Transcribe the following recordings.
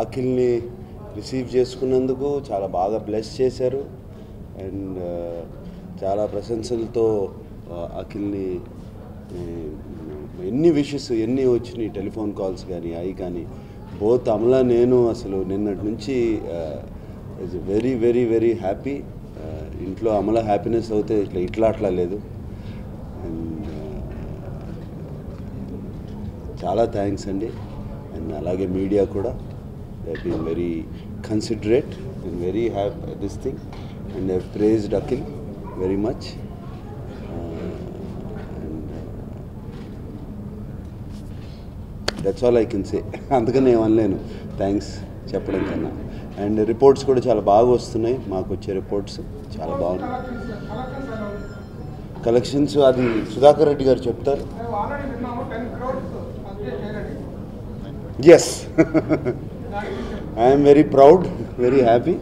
అఖిల్ని receive చేసుకున్నందుకు చాలా బాగా బ్లెస్ చేశారు అండ్ చాలా ప్రశంసలతో అఖిల్ని ఎన్ని విషెస్ ఎన్ని వచ్చినాయి, టెలిఫోన్ కాల్స్ కానీ అవి కానీ బోత్ అమలా నేను అసలు నిన్నటి నుంచి is very very very happy. ఇంట్లో అమలా హ్యాపీనెస్ అవుతే ఇట్లా అట్లా లేదు. అండ్ చాలా థ్యాంక్స్ అండి. అండ్ అలాగే మీడియా కూడా they've been very considerate and very happy this thing and they've praised Akhil very much and that's all I can say. అందుకనే ఏమనలేను థ్యాంక్స్ చెప్పడం కన్నా. అండ్ రిపోర్ట్స్ కూడా చాలా బాగా వస్తున్నాయి, మాకు వచ్చే రిపోర్ట్స్ చాలా బాగున్నాయి. కలెక్షన్స్ అది సుధాకర్ రెడ్డి గారు చెప్తారు. Yes I am very proud, very happy.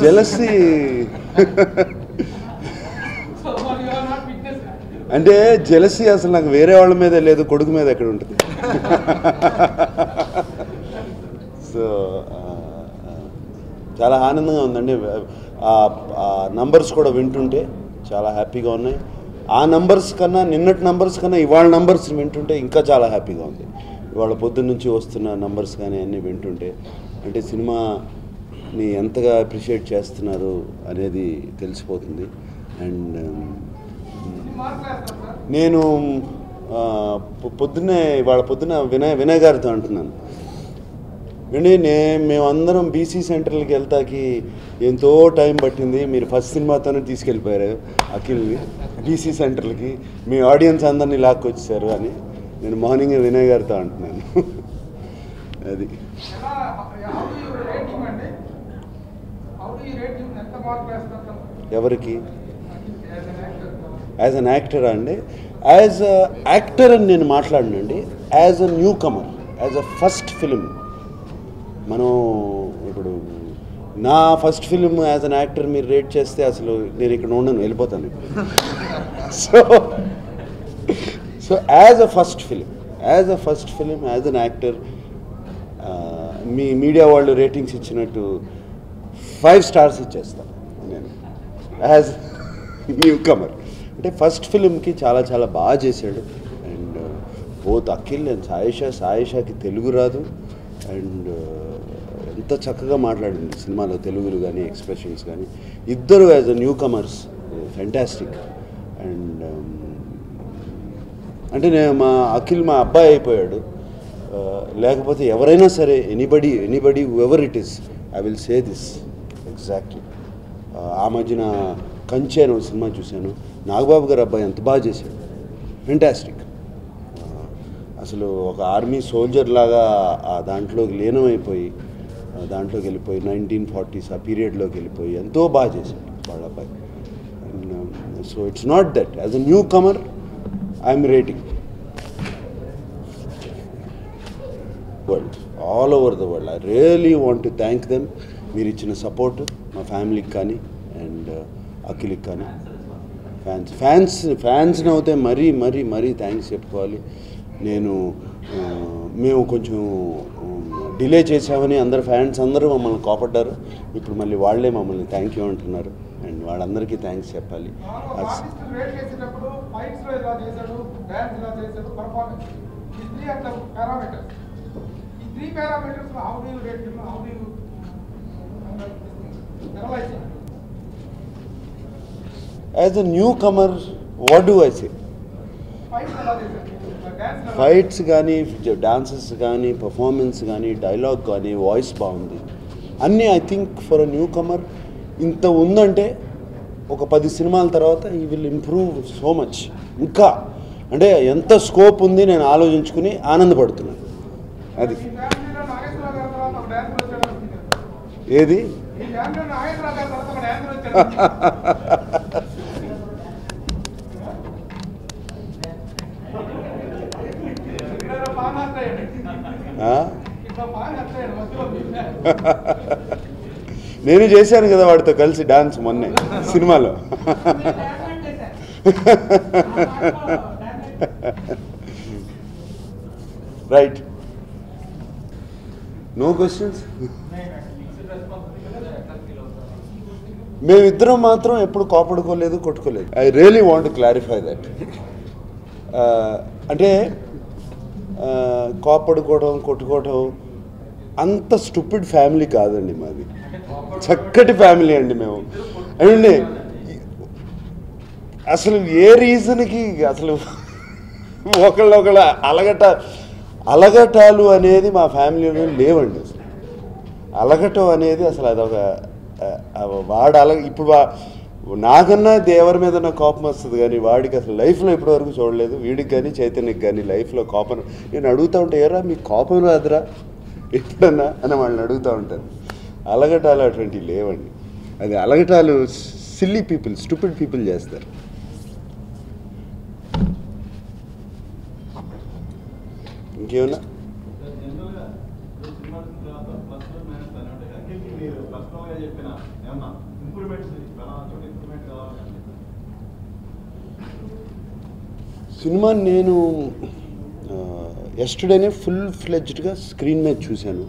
Jealousy. అంటే జెలసీ అసలు నాకు వేరే వాళ్ళ మీద లేదు, కొడుకు మీద ఎక్కడ ఉంటుంది. సో చాలా ఆనందంగా ఉందండి. ఆ నంబర్స్ కూడా వింటుంటే చాలా హ్యాపీగా ఉన్నాయి. ఆ నంబర్స్ కన్నా నిన్నటి నంబర్స్ కన్నా ఇవాళ నంబర్స్ వింటుంటే ఇంకా చాలా హ్యాపీగా ఉంది. ఇవాళ పొద్దున్న నుంచి వస్తున్న నంబర్స్ కానీ అన్నీ వింటుంటే అంటే సినిమాని ఎంతగా అప్రిషియేట్ చేస్తున్నారు అనేది తెలిసిపోతుంది. అండ్ నేను ఇవాళ పొద్దున్న వినయ్ గారితో అంటున్నాను అండి, మేమందరం బీసీ సెంటర్లకి వెళ్తాకి ఎంతో టైం పట్టింది, మీరు ఫస్ట్ సినిమాతోనే తీసుకెళ్ళిపోయారు అఖిల్ని బీసీ సెంటర్లకి, మీ ఆడియన్స్ అందరినీ లాక్కొచ్చారు అని నేను మార్నింగ్ వినయ్ గారితో అంటున్నాను. అది ఎవరికి యాజ్ అన్ యాక్టరా అండి? యాజ్ అ యాక్టర్ అని నేను మాట్లాడినండి. As a newcomer, as a first film, మనం ఇప్పుడు నా first film as an actor మీరు రేట్ చేస్తే అసలు నేను ఇక్కడ ఉండను, వెళ్ళిపోతాను. So as a first film as an actor మీ మీడియా వాళ్ళు రేటింగ్స్ ఇచ్చినట్టు 5 స్టార్స్ ఇచ్చేస్తాను నేను యాజ్ న్యూ కమర్. అంటే ఫస్ట్ ఫిలింకి చాలా చాలా బాగా చేశాడు. అండ్ బోత్ అఖిల్ అండ్ సాయిషాకి తెలుగు రాదు అండ్ ఎంత చక్కగా మాట్లాడింది సినిమాలో, తెలుగులు కానీ ఎక్స్ప్రెషన్స్ కానీ. ఇద్దరు as a new comers fantastic. And అంటే మా అఖిల్ మా అబ్బాయి అయిపోయాడు. లేకపోతే ఎవరైనా సరే anybody ever it is, I will say this exactly. ఆ మధ్యన కంచె అని సినిమా చూశాను, నాగబాబు గారు అబ్బాయి ఎంత బాగా చేశాడు, ఫెంటాస్టిక్. అసలు ఒక ఆర్మీ సోల్జర్ లాగా ఆ దాంట్లోకి లీనమైపోయి దాంట్లోకి వెళ్ళిపోయి 1940s ఆ పీరియడ్లోకి వెళ్ళిపోయి ఎంతో బాగా చేశాడు వాళ్ళ అబ్బాయి. And so it's not that as a newcomer I'm rating world, all over the world. I really want to thank them. మీరు ఇచ్చిన సపోర్ట్ మా ఫ్యామిలీకి కానీ అండ్ అఖిల్కి కానీ, ఫ్యాన్స్ని అవుతే మరీ థ్యాంక్స్ చెప్పుకోవాలి. మేము కొంచెం డిలే చేసామని ఫ్యాన్స్ అందరూ మమ్మల్ని కోపడ్డారు. ఇప్పుడు మళ్ళీ వాళ్ళే మమ్మల్ని థ్యాంక్ యూ అంటున్నారు అండ్ వాళ్ళందరికీ థ్యాంక్స్ చెప్పాలి. As a newcomer, what do I say? Fights కానీ, డాన్సెస్ కానీ, పర్ఫార్మెన్స్ కానీ, డైలాగ్ కానీ, వాయిస్ బాగుంది అన్నీ. I think for a newcomer ఇంత ఉందంటే ఒక 10 సినిమాల తర్వాత ఈ విల్ ఇంప్రూవ్ సో మచ్. ఇంకా అంటే ఎంత స్కోప్ ఉంది నేను ఆలోచించుకుని ఆనందపడుతున్నాను. అది ఏది నేను చేశాను కదా వాడితో కలిసి డాన్స్ మొన్నే సినిమాలో. Right, no questions. మేమిద్దరం మాత్రం ఎప్పుడు కోపడుకోలేదు, కొట్టుకోలేదు. I really want to clarify that. అంటే కోపడుకోవడం, కొట్టుకోవడం అంత స్టూపిడ్ ఫ్యామిలీ కాదండి మాది. చక్కటి ఫ్యామిలీ అండి మేము. అండి అసలు ఏ రీజన్కి అసలు ఒకళ్ళొకళ్ళ అలగటాలు అనేది మా ఫ్యామిలీలో లేవండి. అసలు అలగటం అనేది అసలు అదొక ఇప్పుడు నాకన్నా దేవరి మీద నా కోపం వస్తుంది, కానీ వాడికి అసలు లైఫ్లో ఇప్పటివరకు చూడలేదు. వీడికి కానీ చైతన్యకి కానీ లైఫ్లో కోపం. నేను అడుగుతూ ఉంటే, ఏరా మీకు కోపం రాదురా ఎప్పుడన్నా అని వాళ్ళని అడుగుతూ ఉంటాను. అలగటాలు అటువంటివి లేవండి. అది అలగటాలు సిల్లీ పీపుల్, స్టూపిడ్ పీపుల్ చేస్తారు. ఇంకేమన్నా సినిమా నేను ఎస్టర్డేనే ఫుల్ ఫ్లెడ్జ్డ్గా స్క్రీన్ మీద చూశాను.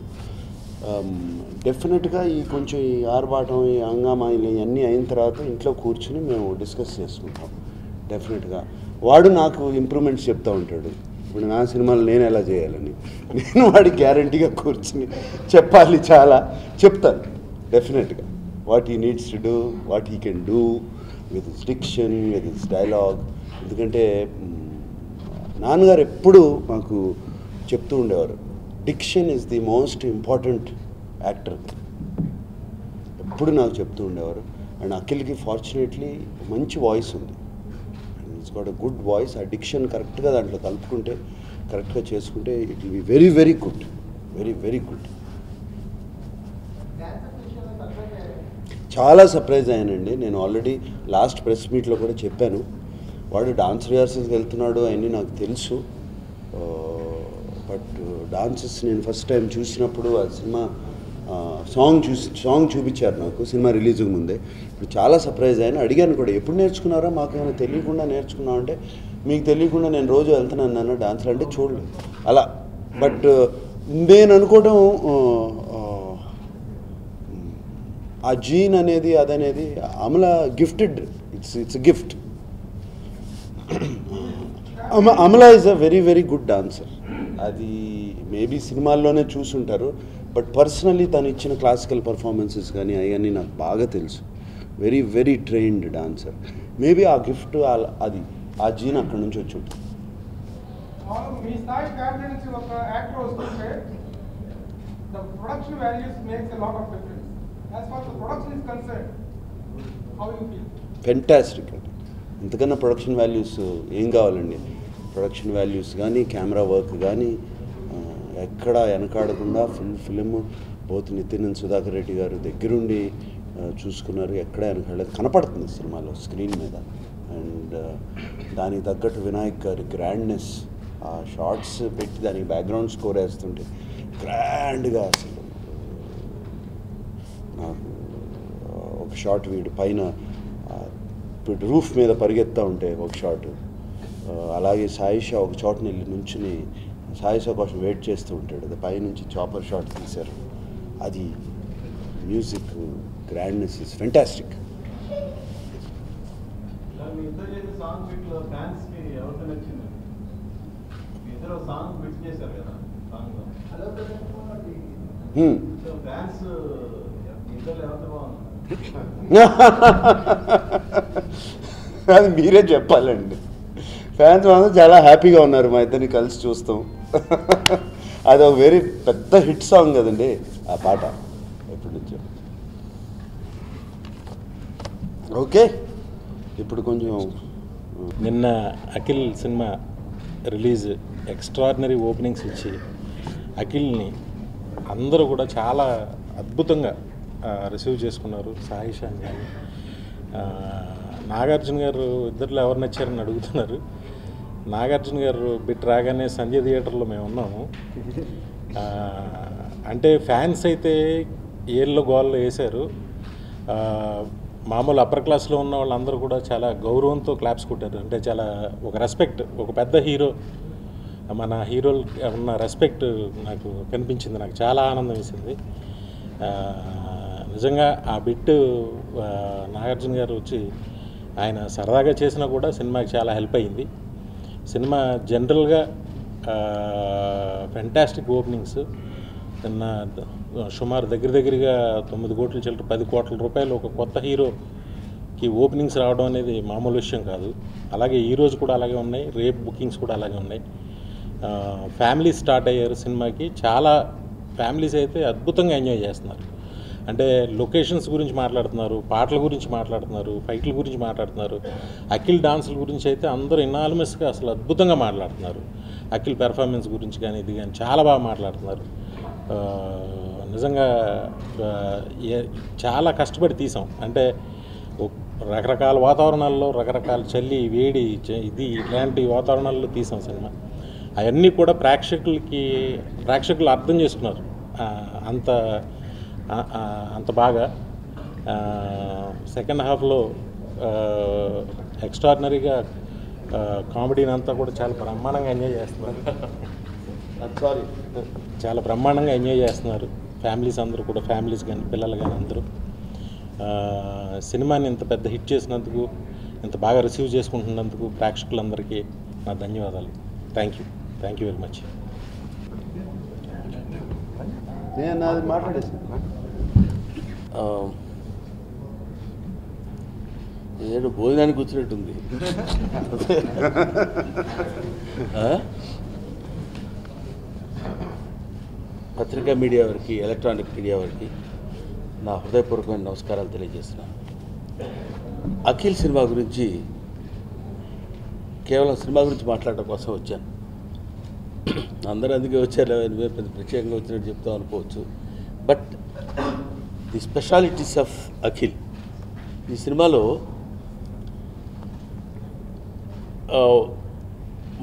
డెఫినెట్గా ఈ కొంచెం ఈ ఆర్భాటం, ఈ హంగామా ఇవన్నీ అయిన తర్వాత ఇంట్లో కూర్చుని మేము డిస్కస్ చేసుకుంటాం. డెఫినెట్గా వాడు నాకు ఇంప్రూవ్మెంట్స్ చెప్తూ ఉంటాడు. ఇప్పుడు నా సినిమాలు నేను ఎలా చేయాలని నేను వాడికి గ్యారంటీగా కూర్చుని చెప్పాలి, చాలా చెప్తాను. డెఫినెట్గా what he needs to do, what he can do with his diction, with his dialogue. ఎందుకంటే నాన్నగారు ఎప్పుడు మాకు చెప్తూ ఉండేవారు, diction is the most important actor. ఎప్పుడు నాకు చెప్తూ ఉండేవారు. అండ్ అఖిల్కి ఫార్చునేట్లీ మంచి వాయిస్ ఉంది. And it's got a good voice. ఆ డిక్షన్ కరెక్ట్గా దాంట్లో కలుపుకుంటే, కరెక్ట్గా చేసుకుంటే it will be very very good, very very good. చాలా సర్ప్రైజ్ అయ్యానండి. నేను ఆల్రెడీ లాస్ట్ ప్రెస్ మీట్లో కూడా చెప్పాను, వాడు డాన్స్ రిహార్సల్స్కి వెళ్తున్నాడు అవన్నీ నాకు తెలుసు. బట్ డాన్సెస్ నేను ఫస్ట్ టైం చూసినప్పుడు ఆ సినిమా సాంగ్ చూపించారు నాకు సినిమా రిలీజ్కి ముందే. ఇప్పుడు చాలా సర్ప్రైజ్ అయ్యాను. అడిగాను కూడా, ఎప్పుడు నేర్చుకున్నారా, మాకేమైనా తెలియకుండా నేర్చుకున్నావు అంటే, మీకు తెలియకుండా నేను రోజు వెళ్తున్నాను నాన్న డాన్స్లు అంటే చూడలేదు అలా. బట్ నేను అనుకోవడం ఆ జీన్ అనేది అదనేది Amala gifted, it's gift. Amala is a very very good dancer. అది మేబీ సినిమాల్లోనే చూసుంటారు, బట్ పర్సనలీ తను ఇచ్చిన క్లాసికల్ పర్ఫార్మెన్సెస్ కానీ అవన్నీ నాకు బాగా తెలుసు. Very very trained dancer. Maybe ఆ గిఫ్ట్ అది ఆ జీన్ అక్కడి నుంచి వచ్చి ఉంటుంది. ఫెంటాస్టిక్ అండి. ఇంతకన్నా ప్రొడక్షన్ వాల్యూస్ ఏం కావాలండి? ప్రొడక్షన్ వాల్యూస్ కానీ, కెమెరా వర్క్ కానీ ఎక్కడ వెనకాడకుండా full film both Nithin and Sudhakar Reddy గారు దగ్గరుండి చూసుకున్నారు. ఎక్కడ వెనకాడలేదు, కనపడుతుంది సినిమాలో స్క్రీన్ మీద. అండ్ దానికి తగ్గట్టు వినాయక్ గారి గ్రాండ్నెస్, ఆ షార్ట్స్ పెట్టి దానికి బ్యాక్గ్రౌండ్ స్కోర్ వేస్తుంటే గ్రాండ్గా అసలు. నాకు ఒక షాట్ వీడు పైన రూఫ్ మీద పరిగెత్తా ఉంటే ఒక షాట్, అలాగే సాయిషా ఒక చోటని వెళ్ళి నుంచుని సాయిషా కోసం వెయిట్ చేస్తూ ఉంటాడు, అది పైనుంచి చాపర్ షాట్ తీశారు. అది మ్యూజిక్ గ్రాండ్నెస్ ఇస్ ఫెంటాస్టిక్. అది మీరే చెప్పాలండి. ఫ్యాన్స్ మాత్రం చాలా హ్యాపీగా ఉన్నారు మా ఇద్దరిని కలిసి చూస్తాం. అది ఒక వెరీ పెద్ద హిట్ సాంగ్ కదండి ఆ పాట ఎప్పటి నుంచో. ఓకే, ఇప్పుడు కొంచెం నిన్న Akhil cinema release extraordinary openings ఇచ్చి అఖిల్ని అందరూ కూడా చాలా అద్భుతంగా రిసీవ్ చేసుకున్నారు. సాయిషాన్ కానీ నాగార్జున గారు ఇద్దరిలో ఎవరు నచ్చారని అడుగుతున్నారు. నాగార్జున గారు బిట్ రాగానే సంజయ్ థియేటర్లో మేము ఉన్నాము. అంటే ఫ్యాన్స్ అయితే ఏళ్ళ గోల్లో వేశారు. మామూలు అప్పర్ క్లాస్లో ఉన్న వాళ్ళందరూ కూడా చాలా గౌరవంతో క్లాప్స్ కొట్టారు. అంటే చాలా ఒక రెస్పెక్ట్, ఒక పెద్ద హీరో మన హీరోలు ఉన్న రెస్పెక్ట్ నాకు కనిపించింది. నాకు చాలా ఆనందం వేసింది. నిజంగా ఆ బిట్ నాగార్జున గారు వచ్చి ఆయన సరదాగా చేసినా కూడా సినిమాకి చాలా హెల్ప్ అయ్యింది. సినిమా జనరల్గా ఫెంటాస్టిక్ ఓపెనింగ్స్. నిన్న సుమారు దగ్గరగా 9 కోట్ల చిల్లర 10 కోట్ల రూపాయలు ఒక కొత్త హీరోకి ఓపెనింగ్స్ రావడం అనేది మామూలు విషయం కాదు. అలాగే ఈరోజు కూడా అలాగే ఉన్నాయి, రేపు బుకింగ్స్ కూడా అలాగే ఉన్నాయి. ఫ్యామిలీ స్టార్ట్ అయ్యారు సినిమాకి. చాలా ఫ్యామిలీస్ అయితే అద్భుతంగా ఎంజాయ్ చేస్తున్నారు. అంటే లొకేషన్స్ గురించి మాట్లాడుతున్నారు, పాటల గురించి మాట్లాడుతున్నారు, ఫైట్ల గురించి మాట్లాడుతున్నారు. అఖిల్ డాన్సుల గురించి అయితే అందరూ ఇనానిమస్గా అసలు అద్భుతంగా మాట్లాడుతున్నారు. అఖిల్ పెర్ఫార్మెన్స్ గురించి కానీ ఇది కానీ చాలా బాగా మాట్లాడుతున్నారు. నిజంగా చాలా కష్టపడి తీసాం. అంటే రకరకాల వాతావరణాల్లో, రకరకాల చలి, వేడి, ఇది ఇలాంటి వాతావరణాల్లో తీసాం సినిమా. అవన్నీ కూడా ప్రేక్షకులు అర్థం చేసుకున్నారు అంత బాగా. సెకండ్ హాఫ్లో ఎక్స్ట్రాడినరీగా కామెడీని అంతా కూడా చాలా బ్రహ్మాండంగా ఎంజాయ్ చేస్తున్నారు. చాలా బ్రహ్మాండంగా ఎంజాయ్ చేస్తున్నారు ఫ్యామిలీస్ అందరూ కూడా, ఫ్యామిలీస్ కానీ పిల్లలు కానీ అందరూ. సినిమాని ఇంత పెద్ద హిట్ చేసినందుకు, ఇంత బాగా రిసీవ్ చేసుకుంటున్నందుకు ప్రేక్షకులందరికీ నా ధన్యవాదాలు. Thank you very much. నేను అది మాట్లాడేసి ఏదో భోజనానికి వచ్చినట్టుంది. పత్రికా మీడియా వారికి, ఎలక్ట్రానిక్ మీడియా వారికి నా హృదయపూర్వకమైన నమస్కారాలు తెలియజేస్తున్నాను. అఖిల్ సినిమా గురించి కేవలం సినిమా గురించి మాట్లాడటం కోసం వచ్చాను. అందరూ అందుకే వచ్చారు, పెద్ద ప్రత్యేకంగా వచ్చినట్టు చెప్తాం అనుకోవచ్చు. But the specialities of Akhil, ఈ సినిమాలో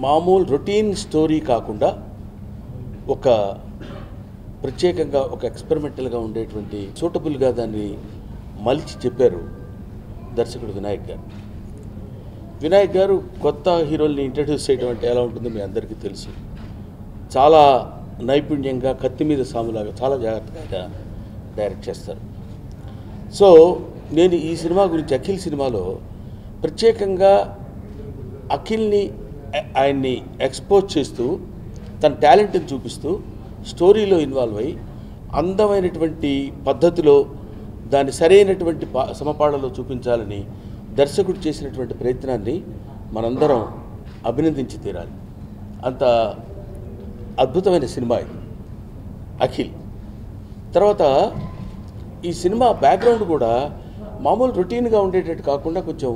మామూలు రొటీన్ స్టోరీ కాకుండా ఒక ప్రత్యేకంగా ఒక ఎక్స్పెరిమెంటల్గా ఉండేటువంటి సూటబుల్గా దాన్ని మలిచి చెప్పారు దర్శకుడు వినాయక్ గారు. వినాయక్ గారు కొత్త హీరోల్ని ఇంట్రడ్యూస్ చేయడం అంటే ఎలా ఉంటుందో మీ అందరికీ తెలుసు. చాలా నైపుణ్యంగా, కత్తి మీద సాములాగా చాలా జాగ్రత్తగా డైరెక్ట్ చేస్తారు. సో నేను ఈ సినిమా గురించి, అఖిల్ సినిమాలో ప్రత్యేకంగా అఖిల్ని, ఆయన్ని ఎక్స్పోజ్ చేస్తూ, తన టాలెంట్ని చూపిస్తూ, స్టోరీలో ఇన్వాల్వ్ అయ్యి అందమైనటువంటి పద్ధతిలో దాన్ని సరైనటువంటి సమపాళలో చూపించాలని దర్శకుడు చేసినటువంటి ప్రయత్నాన్ని మనందరం అభినందించి తీరాలి. అంత అద్భుతమైన సినిమా ఇది అఖిల్. తర్వాత ఈ సినిమా బ్యాక్గ్రౌండ్ కూడా మామూలు రొటీన్గా ఉండేటట్టు కాకుండా కొంచెం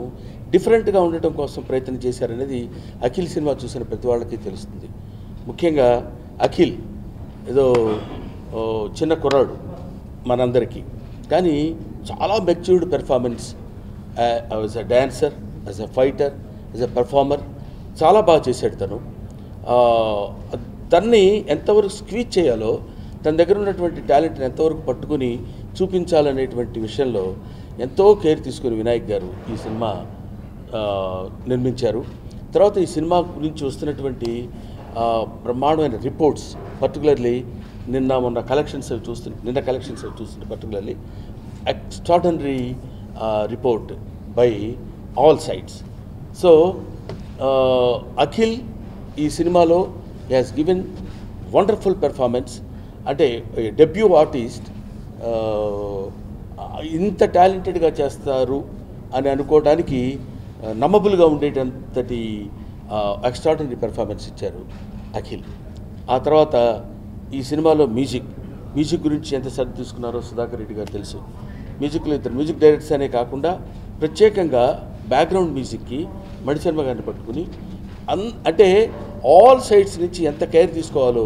డిఫరెంట్గా ఉండటం కోసం ప్రయత్నం చేశారనేది అఖిల్ సినిమా చూసిన ప్రతి వాళ్ళకి తెలుస్తుంది. ముఖ్యంగా అఖిల్ ఏదో చిన్న కుర్రాడు మనందరికీ, కానీ చాలా matured performance. As a dancer, as a fighter, as a performer చాలా బాగా చేశాడు తను. తన్ని ఎంతవరకు స్క్వీజ్ చేయాలో, తన దగ్గర ఉన్నటువంటి టాలెంట్ని ఎంతవరకు పట్టుకుని చూపించాలనేటువంటి విషయంలో ఎంతో కేర్ తీసుకుని వినాయక్ గారు ఈ సినిమా నిర్మించారు. తర్వాత ఈ సినిమా గురించి వస్తున్నటువంటి బ్రహ్మాండమైన రిపోర్ట్స్, పర్టికులర్లీ నిన్న కలెక్షన్స్ అవి చూస్తుంటే particularly extraordinary report by all sides. So Akhil ఈ సినిమాలో he has given wonderful performance. అంటే డెబ్యూ ఆర్టిస్ట్ ఇంత టాలెంటెడ్గా చేస్తారు అని అనుకోవడానికి నమ్మబుల్గా ఉండేటంతటి ఎక్స్ట్రాడినరీ పెర్ఫార్మెన్స్ ఇచ్చారు అఖిల్. ఆ తర్వాత ఈ సినిమాలో మ్యూజిక్ గురించి ఎంత శ్రద్ధ తీసుకున్నారో సుధాకర్ రెడ్డి గారు తెలుసు. మ్యూజిక్లో ఇద్దరు మ్యూజిక్ డైరెక్టర్స్ అనే కాకుండా ప్రత్యేకంగా బ్యాక్గ్రౌండ్ మ్యూజిక్కి మణిశర్మ గారిని పట్టుకుని అంటే ఆల్ సైడ్స్ నుంచి ఎంత కేర్ తీసుకోవాలో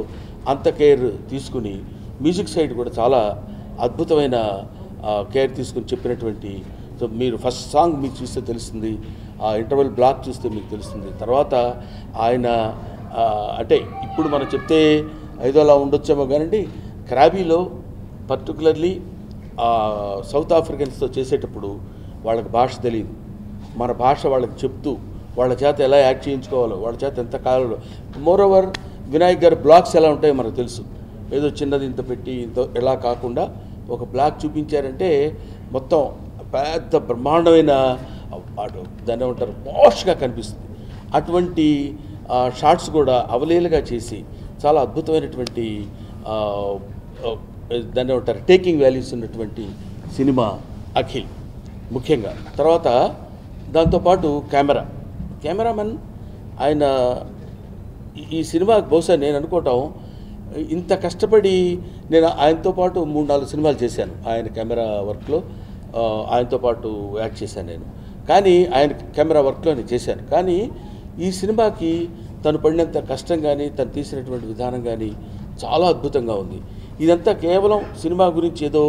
అంత కేర్ తీసుకుని, మ్యూజిక్ సైడ్ కూడా చాలా అద్భుతమైన కేర్ తీసుకుని చెప్పినటువంటి. సో మీరు ఫస్ట్ సాంగ్ మీకు చూస్తే తెలుస్తుంది, ఆ ఇంటర్వెల్ బ్లాక్ చూస్తే మీకు తెలుస్తుంది. తర్వాత ఆయన అంటే ఇప్పుడు మనం చెప్తే ఐదో అలా ఉండొచ్చేమో కానండి, క్రాబీలో పర్టికులర్లీ సౌత్ ఆఫ్రికన్స్తో చేసేటప్పుడు వాళ్ళకి భాష తెలియదు. మన భాష వాళ్ళకి చెప్తూ వాళ్ళ చేత ఎలా యాక్ట్ చేయించుకోవాలో, వాళ్ళ చేత ఎంత కావాలో. మోరోవర్ వినాయక్ గారి బ్లాక్స్ ఎలా ఉంటాయో మనకు తెలుసు. ఏదో చిన్నది ఇంత పెట్టి ఇంత ఎలా కాకుండా ఒక బ్లాక్ చూపించారంటే మొత్తం పెద్ద బ్రహ్మాండమైన దాన్ని ఏమంటారు పాష్గా కనిపిస్తుంది. అటువంటి షార్ట్స్ కూడా అవలీలగా చేసి చాలా అద్భుతమైనటువంటి దాన్ని ఏమంటారు టేకింగ్ వాల్యూస్ ఉన్నటువంటి సినిమా అఖిల్ ముఖ్యంగా. తర్వాత దాంతోపాటు కెమెరామెన్ ఆయన ఈ సినిమాకి బహుశా నేను అనుకోవటం ఇంత కష్టపడి నేను ఆయనతో పాటు 3-4 సినిమాలు చేశాను. ఆయన కెమెరా వర్క్లో ఆయనతో పాటు యాక్ట్ చేశాను నేను. కానీ ఆయన కెమెరా వర్క్లో నేను చేశాను. కానీ ఈ సినిమాకి తను పడినంత కష్టం కానీ తను తీసినటువంటి విధానం కానీ చాలా అద్భుతంగా ఉంది. ఇదంతా కేవలం సినిమా గురించి ఏదో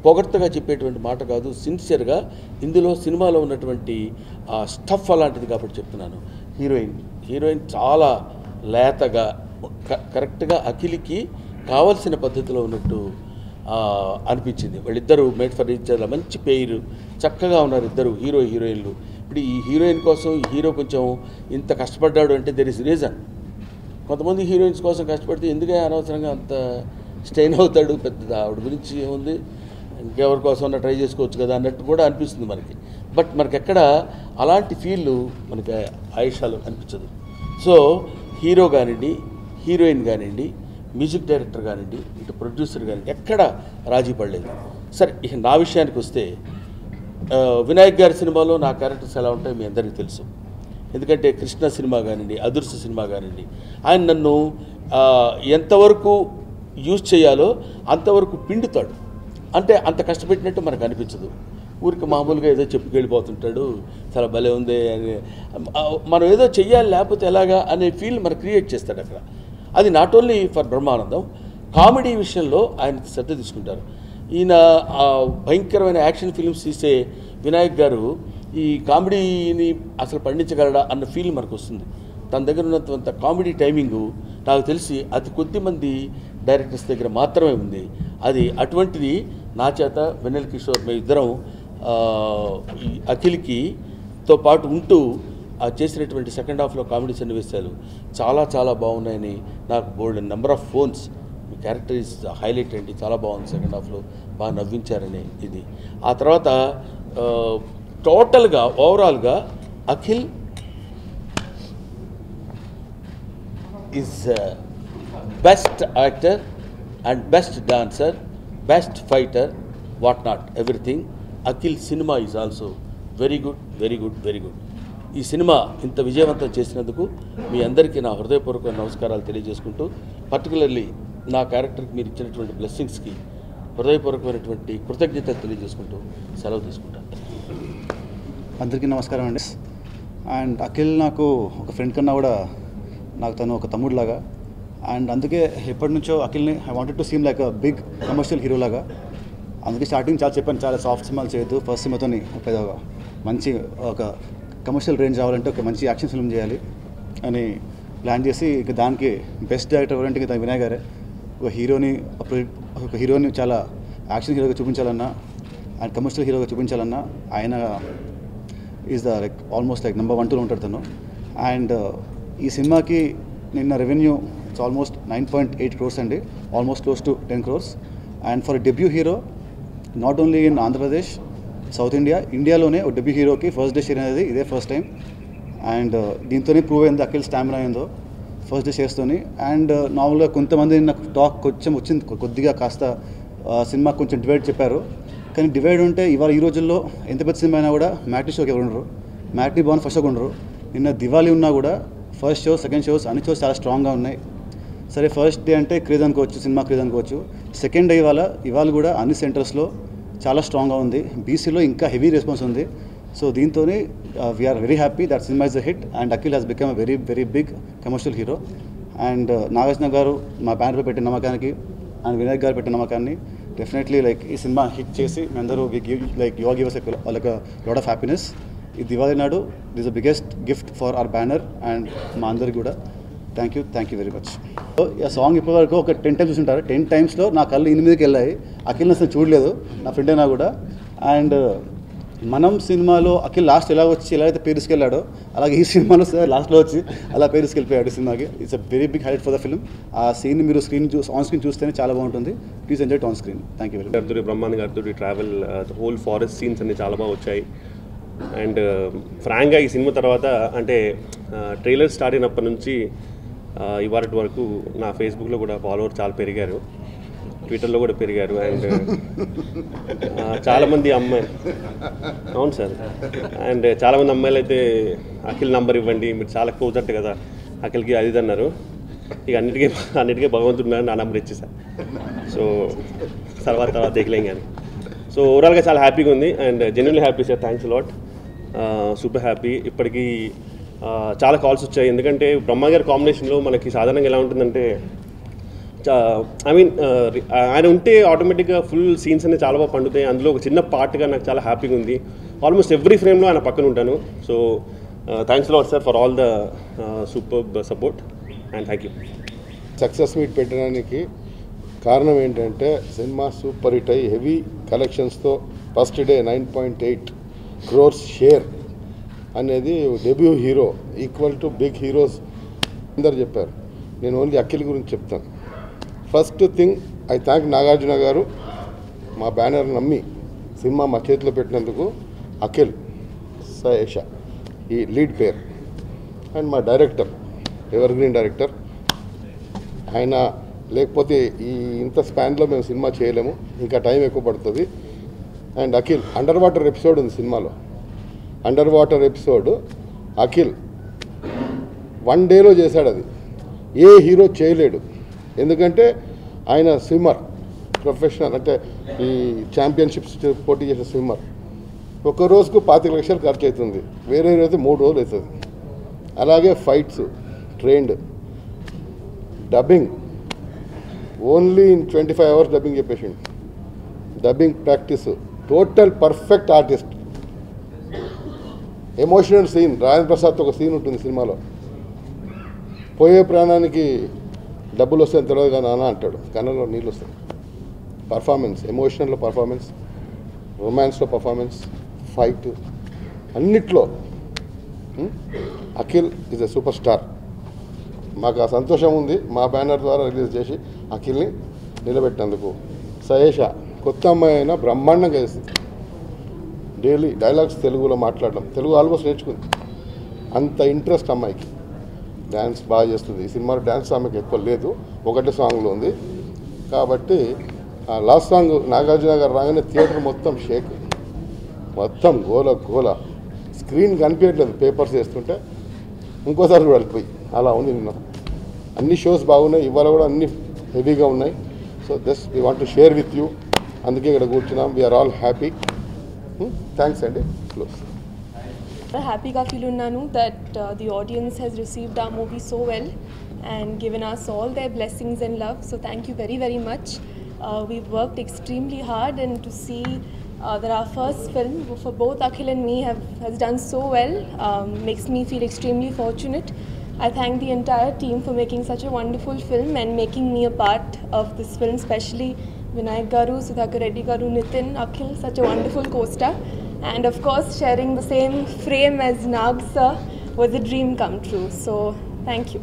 పొగడ్తగా చెప్పేటువంటి మాట కాదు. సిన్సియర్గా ఇందులో సినిమాలో ఉన్నటువంటి స్టఫ్ అలాంటిది కాబట్టి చెప్తున్నాను. హీరోయిన్ చాలా లేతగా కరెక్ట్గా అఖిల్కి కావాల్సిన పద్ధతిలో ఉన్నట్టు అనిపించింది. వాళ్ళిద్దరూ మేడ్ ఫర్ ఈచ్ అదర్, మంచి పేరు, చక్కగా ఉన్నారు ఇద్దరు హీరోయిన్లు. ఇప్పుడు ఈ హీరోయిన్ కోసం ఈ హీరో కొంచెం ఇంత కష్టపడ్డాడు అంటే దెర్ ఇస్ రీజన్. కొంతమంది హీరోయిన్స్ కోసం కష్టపడితే ఎందుకే అనవసరంగా అంత స్ట్రెయిన్ అవుతాడు, పెద్ద ఆవిడ గురించి ఏముంది, ఇంకెవరి కోసం ట్రై చేసుకోవచ్చు కదా అన్నట్టు కూడా అనిపిస్తుంది మనకి. బట్ మనకెక్కడ అలాంటి ఫీల్ మనకి ఆయుషాలు అనిపించదు. సో హీరో కానివ్వండి, హీరోయిన్ కానివ్వండి, మ్యూజిక్ డైరెక్టర్ కానివ్వండి, ఇటు ప్రొడ్యూసర్ కానివ్వండి, ఎక్కడ రాజీ పడలేదు. సరే ఇక నా విషయానికి వస్తే వినాయక్ గారి సినిమాలో నా క్యారెక్టర్స్ ఎలా ఉంటాయో మీ అందరికీ తెలుసు. ఎందుకంటే కృష్ణ సినిమా కానివ్వండి, అదుర్స్ సినిమా కానివ్వండి, ఆయన నన్ను ఎంతవరకు యూజ్ చేయాలో అంతవరకు పిండుతాడు. అంటే అంత కష్టపెట్టినట్టు మనకు అనిపించదు. ఊరికి మామూలుగా ఏదో చెప్పుకెళ్ళిపోతుంటాడు, చాలా భలే ఉంది అని. మనం ఏదో చెయ్యాలి లేకపోతే ఎలాగా అనే ఫీల్ మనకు క్రియేట్ చేస్తాడు అక్కడ. అది not only for Brahmanandam, comedy విషయంలో ఆయన శ్రద్ధ తీసుకుంటారు. ఈయన భయంకరమైన యాక్షన్ ఫిల్మ్స్ తీసే వినాయక్ గారు ఈ కామెడీని అసలు పండించగలడా అన్న ఫీల్ మనకు వస్తుంది. తన దగ్గర ఉన్నంత కామెడీ టైమింగు నాకు తెలిసి అతి కొద్ది మంది డైరెక్టర్స్ దగ్గర మాత్రమే ఉంది. అది అటువంటిది నా చేత వెన్నెల కిషోర్ మేము ఇద్దరం ఈ అఖిల్కితో పాటు ఉంటూ చేసినటువంటి సెకండ్ హాఫ్లో కామెడీ సన్నివేశాలు చాలా చాలా బాగున్నాయని నాకు బోల్డ్ నెంబర్ ఆఫ్ ఫోన్స్ మీ క్యారెక్టర్ ఈజ్ హైలైట్ అండి, చాలా బాగుంది, సెకండ్ హాఫ్లో బాగా నవ్వించారని ఇది. ఆ తర్వాత టోటల్గా ఓవరాల్గా Akhil is best actor and best dancer, best fighter, what not everything. Akhil cinema is also very good, very good, very good. ఈ సినిమా ఇంత విజయవంతం చేసినందుకు మీ అందరికీ నా హృదయపూర్వక నమస్కారాలు తెలియజేసుకుంటూ, పర్టికులర్లీ నా క్యారెక్టర్కి మీరు ఇచ్చినటువంటి బ్లెస్సింగ్స్కి హృదయపూర్వకమైనటువంటి కృతజ్ఞతలు తెలియజేసుకుంటూ సెలవు తీసుకుంటాను. అందరికీ నమస్కారం అండి. అండ్ అఖిల్ నాకు ఒక ఫ్రెండ్ కన్నా కూడా నాకు తను ఒక తమ్ముడులాగా. అండ్ అందుకే ఎప్పటి నుంచో అఖిల్ని I wanted to seem like a big commercial హీరోలాగా. అందుకే స్టార్టింగ్ చాలా చెప్పాను, చాలా సాఫ్ట్ సినిమాలు చేయొద్దు, ఫస్ట్ సినిమాతో ఒక మంచి ఒక కమర్షియల్ రేంజ్ రావాలంటే ఒక మంచి యాక్షన్ ఫిల్మ్ చేయాలి అని ప్లాన్ చేసి ఇక దానికి బెస్ట్ డైరెక్టర్ ఎవరంటే ఇక వినాయక్ గారే. ఒక హీరోని చాలా యాక్షన్ హీరోగా చూపించాలన్నా అండ్ కమర్షియల్ హీరోగా చూపించాలన్నా ఆయన is the like almost like number 1-2 ఉంటాడు తను. అండ్ ఈ సినిమాకి నిన్న రెవెన్యూ ఇట్స్ ఆల్మోస్ట్ 9.8 crores అండి, almost close to 10 crores. And for debut hero not only in Andhra Pradesh, south ఇండియాలోనే ఒక డెబ్యూ హీరోకి ఫస్ట్ డే షేర్ అనేది ఇదే ఫస్ట్ టైం. అండ్ దీంతోనే ప్రూవ్ అయింది అఖిల్ స్టామినా అయిందో ఫస్ట్ డే షేర్స్తోని. అండ్ నార్మల్గా కొంతమంది నాకు టాక్ కొంచెం వచ్చింది, కొద్దిగా కాస్త సినిమా కొంచెం డివైడ్ చెప్పారు. కానీ డివైడ్ ఉంటే ఇవాళ ఈ రోజుల్లో ఎంత పెద్ద సినిమా అయినా కూడా మ్యాట్నీ షోకి ఎవరు ఉండరు, మ్యాట్నీ బాగుంది ఫస్ట్ షోకి ఉండరు. నిన్న దివాళీ ఉన్నా కూడా ఫస్ట్ షో సెకండ్ షోస్ అన్ని షోస్ చాలా స్ట్రాంగ్గా ఉన్నాయి. సరే ఫస్ట్ డే అంటే క్రేజ్ అనుకోవచ్చు, సినిమా క్రేజ్ అనుకోవచ్చు. సెకండ్ డే ఇవాళ కూడా అన్ని సెంటర్స్లో చాలా స్ట్రాంగ్గా ఉంది, బీసీలో ఇంకా హెవీ రెస్పాన్స్ ఉంది. సో దీంతో we're very happy that cinema is a hit and Akhil has become a very very big commercial hero. And Nagarjuna గారు మా బ్యానర్పై పెట్టిన నమ్మకానికి అండ్ వినాయక్ గారు పెట్టిన నమ్మకాన్ని డెఫినెట్లీ లైక్ ఈ సినిమా హిట్ చేసి మీ అందరూ like you all give us like a lot of happiness. ఈ దివాళీ నాడు this the biggest gift for hour banner and మా అందరికి కూడా థ్యాంక్ యూ వెరీ మచ్. ఈ సాంగ్ ఇప్పటివరకు ఒక 10 times చూసుంటారు. 10 timesలో నా కళ్ళు 8కి వెళ్ళాయి. అఖిల్ని అసలు చూడలేదు, నా ఫ్రెండ్ అయినా కూడా. అండ్ మనం సినిమాలో అఖిల్ లాస్ట్ ఎలా వచ్చి ఎలా అయితే పేరుసుకెళ్ళాడో అలాగే ఈ సినిమాలో సార్ లాస్ట్లో వచ్చి అలా పేరుసుకెళ్ళిపోయాడు సినిమాకి. It's a very big highlight for the film. ఆ సీన్ మీరు ఆన్ స్క్రీన్ చూస్తేనే చాలా బాగుంటుంది. Please enjoy it on screen. Thank you very much. గారితో బ్రహ్మాండ్ గారితో ట్రావెల్ హోల్ ఫారెస్ట్ సీన్స్ అన్ని చాలా బాగా వచ్చాయి. అండ్ ఫ్రాంక్గా ఈ సినిమా తర్వాత అంటే ట్రైలర్ స్టార్ట్ అయినప్పటి నుంచి ఇవాళ వరకు నా ఫేస్బుక్లో కూడా ఫాలోవర్ చాలా పెరిగారు, ట్విట్టర్లో కూడా పెరిగారు. అండ్ చాలామంది అమ్మాయిలు, అవును సార్, అండ్ చాలామంది అమ్మాయిలు అయితే అఖిల్ నంబర్ ఇవ్వండి, మీరు చాలా క్లోజ్ అట్టు కదా అఖిల్కి అది ఇది అన్నారు. ఇక అన్నిటికీ భగవంతుడు నా నంబర్ ఇచ్చేసారు. సో తర్వాత దిగలేం కానీ. సో ఓవరాల్గా చాలా హ్యాపీగా ఉంది and genuinely happy sir. Thanks lot, super happy. ఇప్పటికీ చాలా కాల్స్ వచ్చాయి. ఎందుకంటే బ్రహ్మ గారి కాంబినేషన్లో మనకి సాధారణంగా ఎలా ఉంటుందంటే ఐ మీన్ ఆయన ఉంటే ఆటోమేటిక్గా ఫుల్ సీన్స్ అనేవి చాలా బాగా పండుతాయి. అందులో ఒక చిన్న పార్ట్గా నాకు చాలా హ్యాపీగా ఉంది. ఆల్మోస్ట్ ఎవ్రీ ఫ్రేమ్లో ఆయన పక్కన ఉంటాను. So thanks lot sir for all the super support and thank you. Success meet పెట్టడానికి కారణం ఏంటంటే సినిమా సూపర్ హిట్ అయ్యి హెవీ కలెక్షన్స్తో ఫస్ట్ డే 9.8 crores షేర్ అనేది debut hero equal to big heroes అందరు చెప్పారు. నేను ఓన్లీ అఖిల్ గురించి చెప్తాను. First thing I thank Nagarjuna గారు మా బ్యానర్ నమ్మి సినిమా మా చేతిలో పెట్టినందుకు. అఖిల్, సయేష ఈ లీడ్ పేర్, అండ్ మా డైరెక్టర్ ఎవర్ గ్రీన్ డైరెక్టర్. ఆయన లేకపోతే ఈ ఇంత స్పాన్లో మేము సినిమా చేయలేము, ఇంకా టైం ఎక్కువ పడుతుంది. And Akhil under water episode ఉంది సినిమాలో. అండర్ వాటర్ ఎపిసోడ్ అఖిల్ 1 డేలో చేశాడు. అది ఏ హీరో చేయలేడు. ఎందుకంటే ఆయన స్విమ్మర్, ప్రొఫెషనల్, అంటే ఈ ఛాంపియన్షిప్స్ పోటీ చేసే స్విమ్మర్. ఒక రోజుకు 25 లక్షలు ఖర్చు అవుతుంది, వేరే అయితే 3 రోజులు అవుతుంది. అలాగే fights trained, dubbing only in 25 hours dubbing చెప్పేసిండు. Dubbing practice, total perfect artist. Emotional scene, Rajendra ప్రసాద్తో ఒక సీన్ ఉంటుంది సినిమాలో. పోయే ప్రాణానికి డబ్బులు వస్తాయని తెలియదు కానీ నాన్న అంటాడు, కళ్ళలో నీళ్ళు వస్తాయి. పర్ఫార్మెన్స్, ఎమోషనల్లో పర్ఫార్మెన్స్, రొమాన్స్లో పర్ఫార్మెన్స్, ఫైట్, అన్నిట్లో Akhil is a super star. మాకు ఆ సంతోషం ఉంది మా బ్యానర్ ద్వారా రిలీజ్ చేసి అఖిల్ని నిలబెట్టినందుకు. సయేష కొత్త అమ్మాయి అయినా బ్రహ్మాండంగా చేస్తుంది. డైలీ డైలాగ్స్ తెలుగులో మాట్లాడడం, తెలుగు ఆల్మోస్ట్ నేర్చుకుంది. అంత ఇంట్రెస్ట్ అమ్మాయికి. డ్యాన్స్ బాగా చేస్తుంది. ఈ సినిమాలో డ్యాన్స్ ఆమెకి ఎక్కువ లేదు, ఒకటే సాంగ్లో ఉంది. కాబట్టి ఆ లాస్ట్ సాంగ్ నాగార్జున గారు రాగానే థియేటర్ మొత్తం షేక్, మొత్తం గోల. స్క్రీన్ కనిపించట్లేదు పేపర్స్ వేస్తుంటే, ఇంకోసారి కూడా వెళ్ళిపోయి అలా ఉంది నిన్న. అన్ని షోస్ బాగున్నాయి, ఇవాళ కూడా అన్ని హెవీగా ఉన్నాయి. So just we want to share with you, అందుకే ఇక్కడ కూర్చున్నాం. We're all happy. థ్యాంక్స్ అండి. క్లోజ్. హ్యాపీగా ఫీల్ ఉన్నాను that the audience has received our movie so well and given us all their blessings and love. So thank you very, very much. We've worked extremely hard, and to see that our first film for both Akhil and me has done so well makes me feel extremely fortunate. I thank the entire team for making such a wonderful film and making me a part of this film, especially Vinayak Garu, Sudhakar Reddy Garu, Nitin, Akhil, such a wonderful co-star. And of course, sharing the same frame as Nag sir was a dream come true. So, thank you.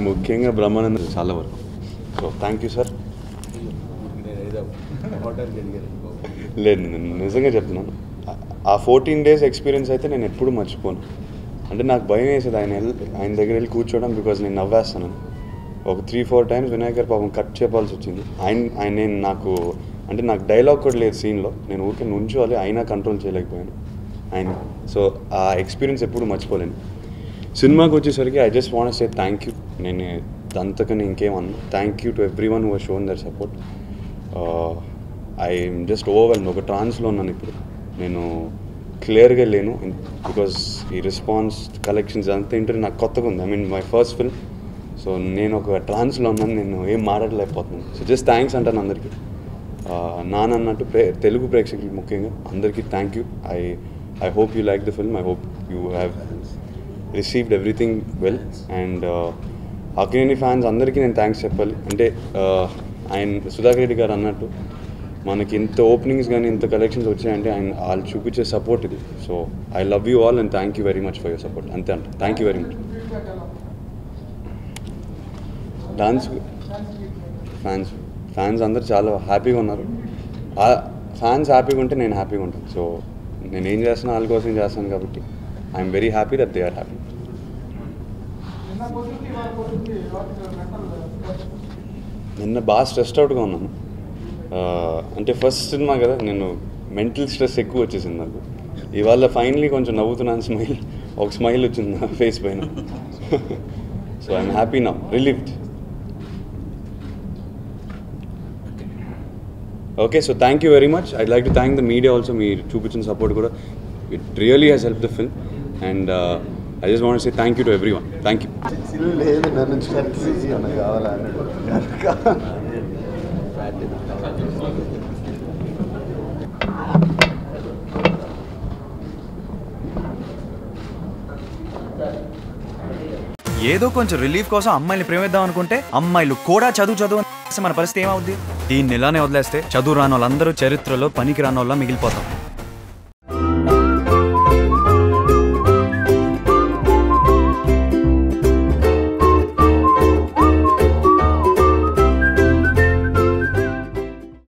ముఖ్యంగా బ్రహ్మానంద చాలా వరకు. So thank you sir. లేదు, నేను నిజంగా చెప్తున్నాను, ఆ 14 days experience అయితే నేను ఎప్పుడు మర్చిపోను. అంటే నాకు భయం వేసేది ఆయన దగ్గర వెళ్ళి కూర్చోవడం, బికాజ్ నేను నవ్వేస్తాను. ఒక 3-4 times వినాయక్ గారు పాపం కట్ చెప్పాల్సి వచ్చింది. నేను నాకు డైలాగ్ కూడా లేదు సీన్లో, నేను ఊరికే నుంచోవాలి, అయినా కంట్రోల్ చేయలేకపోయాను ఆయన. సో ఆ ఎక్స్పీరియన్స్ ఎప్పుడు మర్చిపోలేను. సినిమాకి వచ్చేసరికి I just want say thank you. నేను అంతకని ఇంకేమన్నా. Thank you to everyone who has shown their support. I'm just overwhelm. ఒక ట్రాన్స్లో ఉన్నాను ఇప్పుడు, నేను క్లియర్గా లేను. బికాజ్ ఈ రెస్పాన్స్, కలెక్షన్స్ అంతా ఇంటర్వ్యూ నాకు కొత్తగా ఉంది. I mean my first film. So నేను ఒక ట్రాన్స్లో ఉన్నాను, నేను ఏం మాట్లాడలేకపోతున్నాను. సో జస్ట్ థ్యాంక్స్ అంటాను అందరికీ. నాన్నట్టు తెలుగు ప్రేక్షకులు ముఖ్యంగా అందరికీ thank you. I hope you like the film. I hope you have received everything well. And Akkineni fans అందరికీ నేను థ్యాంక్స్ చెప్పాలి. అంటే ఆయన సుధాకర్ రెడ్డి గారు అన్నట్టు మనకి ఇంత ఓపెనింగ్స్ కానీ ఇంత కలెక్షన్స్ వచ్చాయంటే వాళ్ళు చూపించే సపోర్ట్ ఇది. So I love you all and thank you very much for your support. అంతే అంట. Thank you very much. Dance fans అందరూ చాలా హ్యాపీగా ఉన్నారు. ఫ్యాన్స్ హ్యాపీగా ఉంటే నేను హ్యాపీగా ఉంటాను. సో నేను ఏం చేస్తున్నా వాళ్ళ కోసం చేస్తాను కాబట్టి I'm very happy that they are happy. నిన్న బాగా స్ట్రెస్డ్ అవుట్గా ఉన్నాను. అంటే ఫస్ట్ సినిమా కదా, నేను మెంటల్ స్ట్రెస్ ఎక్కువ వచ్చేసింది నాకు. ఇవాళ ఫైనలీ కొంచెం నవ్వుతున్నాను. ఒక స్మైల్ వచ్చింది నా ఫేస్ పైన. So I'm happy now, relieved. Okay, so thank you very much. I'd like to thank the media also. మీరు చూపించిన సపోర్ట్ కూడా it really has help the film and I just want to say thank you to everyone. Thank you. ఏదో కొంచెం relief కోసం అమ్మాయిని ప్రేమిద్దాం అనుకుంటే అమ్మాయిలు కూడా చదువు మన పరిస్థితి ఏమవుద్ది? దీన్ని ఇలానే వదిలేస్తే చదువు రాని వాళ్ళందరూ చరిత్రలో పనికి రాని వాళ్ళ మిగిలిపోతాం.